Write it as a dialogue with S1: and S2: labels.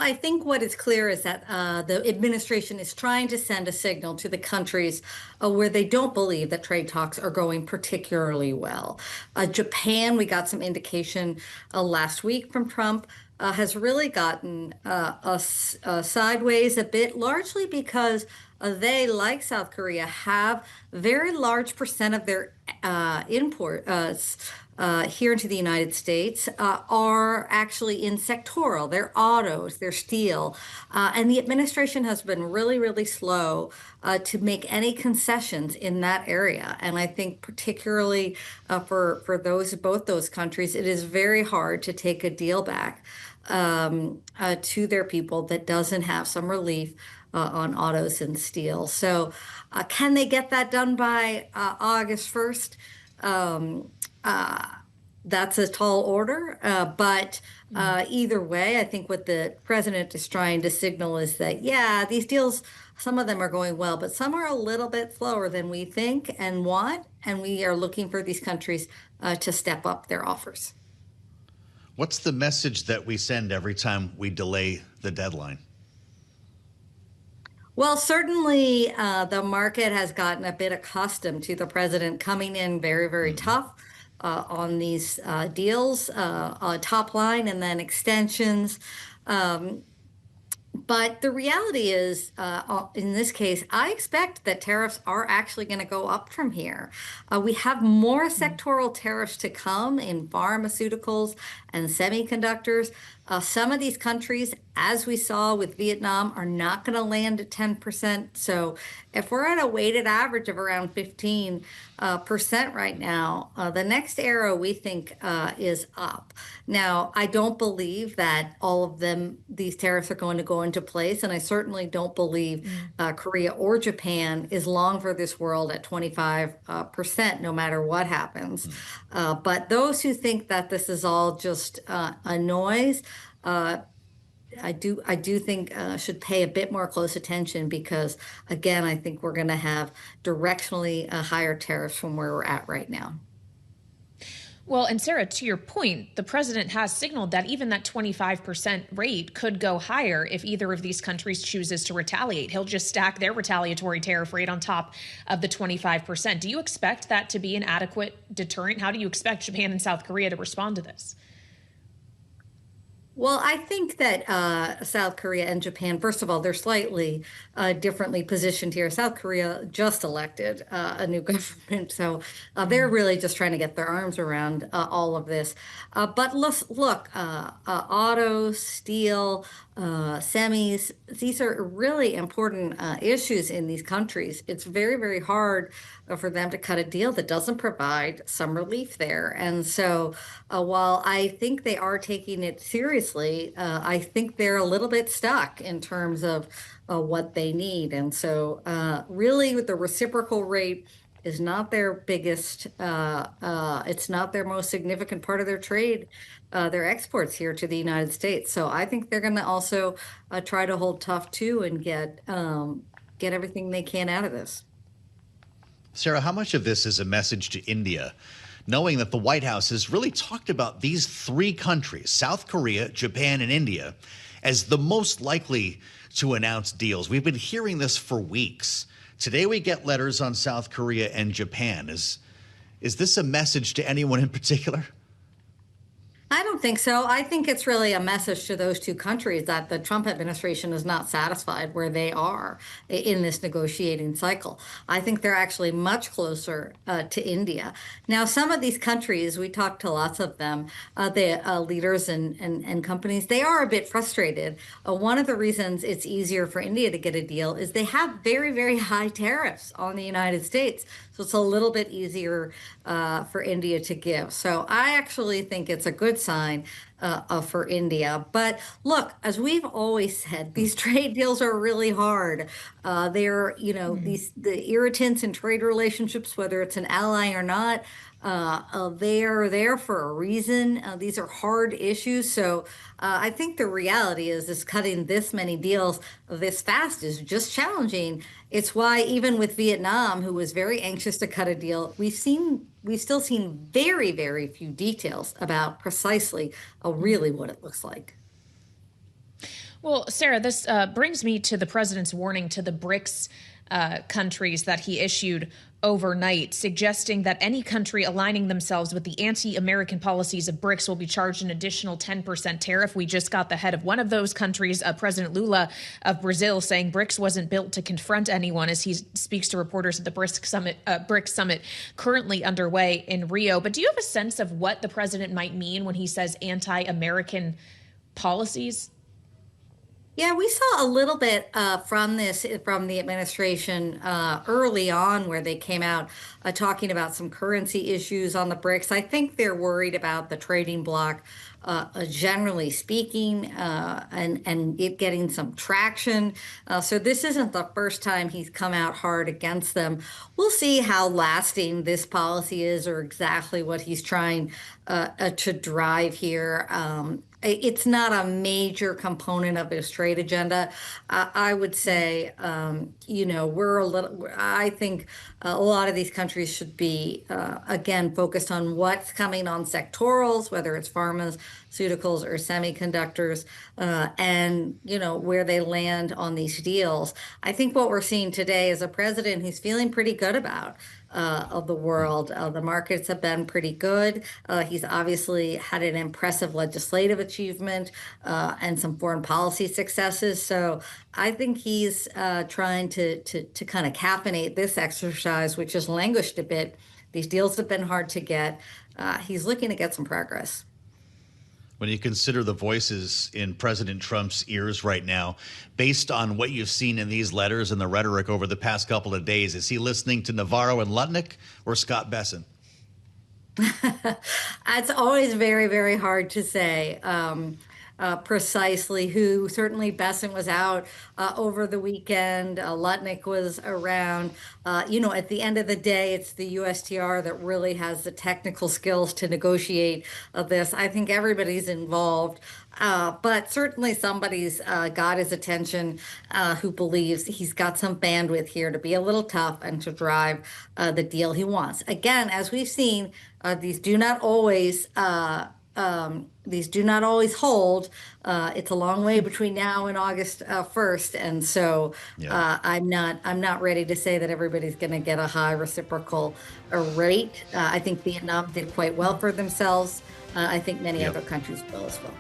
S1: I think what is clear is that the administration is trying to send a signal to the countries where they don't believe that trade talks are going particularly well. Japan, we got some indication last week from Trump, has really gotten us sideways a bit, largely because they, like South Korea, have very large percent of their imports here into the United States are actually in sectoral. They're autos, they're steel. And the administration has been really, really slow to make any concessions in that area. And I think particularly for both those countries, it is very hard to take a deal back to their people that doesn't have some relief on autos and steel. So can they get that done by August 1st? That's a tall order, but either way, I think what the president is trying to signal is that, yeah, these deals, some of them are going well, but some are a little bit slower than we think and want, and we are looking for these countries to step up their offers.
S2: What's the message that we send every time we delay the deadline?
S1: Well, certainly the market has gotten a bit accustomed to the president coming in very, very tough on these deals, top line and then extensions. But the reality is, in this case, I expect that tariffs are actually going to go up from here. We have more sectoral tariffs to come in pharmaceuticals and semiconductors. Some of these countries, as we saw with Vietnam, are not going to land at 10%. So if we're at a weighted average of around 15% right now, the next arrow we think is up. Now, I don't believe that all of these tariffs are going to go into place, and I certainly don't believe Korea or Japan is long for this world at 25%, no matter what happens. But those who think that this is all just a noise, I do think should pay a bit more close attention because, again, I think we're going to have directionally higher tariffs from where we're at right now.
S3: Well, and Sarah, to your point, the president has signaled that even that 25% rate could go higher if either of these countries chooses to retaliate. He'll just stack their retaliatory tariff rate on top of the 25%. Do you expect that to be an adequate deterrent? How do you expect Japan and South Korea to respond to this?
S1: Well, I think that South Korea and Japan, first of all, they're slightly differently positioned here. South Korea just elected a new government, so they're really just trying to get their arms around all of this. But look, autos, steel, semis, these are really important issues in these countries. It's very, very hard for them to cut a deal that doesn't provide some relief there. And so while I think they are taking it seriously, I think they're a little bit stuck in terms of what they need. And so really with the reciprocal rate is not their biggest, it's not their most significant part of their trade, their exports here to the United States. So I think they're going to also try to hold tough too and get everything they can out of this.
S2: Sarah, how much of this is a message to India, knowing that the White House has really talked about these three countries, South Korea, Japan, and India, as the most likely to announce deals? We've been hearing this for weeks. Today we get letters on South Korea and Japan. Is this a message to anyone in particular?
S1: I don't think so. I think it's really a message to those two countries that the Trump administration is not satisfied where they are in this negotiating cycle. I think they're actually much closer to India. Now, some of these countries, we talked to lots of them, the leaders and companies, they are a bit frustrated. One of the reasons it's easier for India to get a deal is they have very, very high tariffs on the United States. So it's a little bit easier for India to give. So I actually think it's a good sign for India. But look, as we've always said, these trade deals are really hard. They're, the irritants in trade relationships, whether it's an ally or not, they are there for a reason. These are hard issues. So I think the reality is cutting this many deals this fast is just challenging. It's why even with Vietnam, who was very anxious to cut a deal, we've still seen very, very few details about precisely really what it looks like.
S3: Well, Sarah, this brings me to the president's warning to the BRICS countries that he issued overnight, suggesting that any country aligning themselves with the anti-American policies of BRICS will be charged an additional 10% tariff. We just got the head of one of those countries, President Lula of Brazil, saying BRICS wasn't built to confront anyone as he speaks to reporters at the BRICS summit currently underway in Rio. But do you have a sense of what the president might mean when he says anti-American policies?
S1: Yeah, we saw a little bit from the administration early on, where they came out talking about some currency issues on the BRICS. I think they're worried about the trading bloc, generally speaking, and it getting some traction. So this isn't the first time he's come out hard against them. We'll see how lasting this policy is, or exactly what he's trying to drive here. It's not a major component of his trade agenda. I would say, I think a lot of these countries should be, again, focused on what's coming on sectorals, whether it's pharmaceuticals or semiconductors, and, where they land on these deals. I think what we're seeing today is a president who's feeling pretty good about of the world. The markets have been pretty good. He's obviously had an impressive legislative achievement and some foreign policy successes. So I think he's trying to kind of caffeinate this exercise, which has languished a bit. These deals have been hard to get. He's looking to get some progress.
S2: When you consider the voices in President Trump's ears right now, based on what you've seen in these letters and the rhetoric over the past couple of days, is he listening to Navarro and Lutnick or Scott Besson?
S1: It's always very, very hard to say precisely who. Certainly, Besson was out over the weekend. Lutnick was around. At the end of the day, it's the USTR that really has the technical skills to negotiate this. I think everybody's involved. But certainly somebody's got his attention who believes he's got some bandwidth here to be a little tough and to drive the deal he wants. Again, as we've seen, these do not always hold. It's a long way between now and August 1st, and so
S2: Yeah.
S1: I'm not ready to say that everybody's going to get a high reciprocal rate. I think Vietnam did quite well for themselves. I think many
S2: Yep.
S1: other countries will as well.